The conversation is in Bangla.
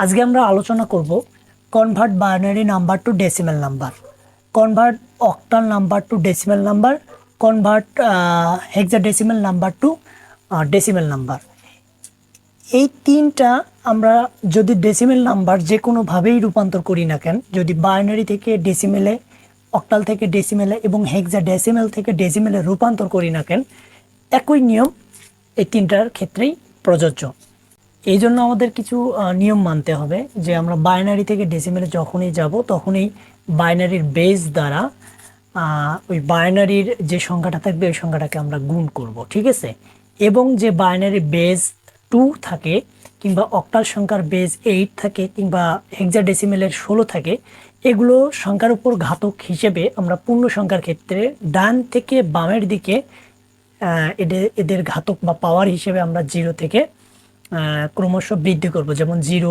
আজকে আমরা আলোচনা করব convert binary number to decimal number, convert octal number to decimal number, convert hexadecimal number to decimal number. এই তিনটা আমরা যদি ডেসিমেল নাম্বার যে কোনোভাবেই রূপান্তর করি না কেন, যদি বাইনারি থেকে ডেসিমেলে, অক্টাল থেকে ডেসিমেলে এবং হেক্সাডেসিমেল থেকে ডেসিমেলে রূপান্তর করি না কেন, একই নিয়ম এই তিনটার ক্ষেত্রেই প্রযোজ্য। এই জন্য আমাদের কিছু নিয়ম মানতে হবে যে আমরা বাইনারি থেকে ডেসিমেলে যখনই যাব তখনই বাইনারির বেস দ্বারা ওই বাইনারির যে সংখ্যাটা থাকবে ওই সংখ্যাটাকে আমরা গুণ করব, ঠিক আছে। এবং যে বাইনারি বেস 2 থাকে কিংবা অক্টাল সংখ্যার বেস 8 থাকে কিংবা হেক্সাডেসিমেলের 16 থাকে, এগুলো সংখ্যার উপর ঘাতক হিসেবে আমরা পূর্ণ সংখ্যার ক্ষেত্রে ডান থেকে বামের দিকে এদের ঘাতক বা পাওয়ার হিসেবে আমরা 0 থেকে ক্রমশ বৃদ্ধি করব, যেমন 0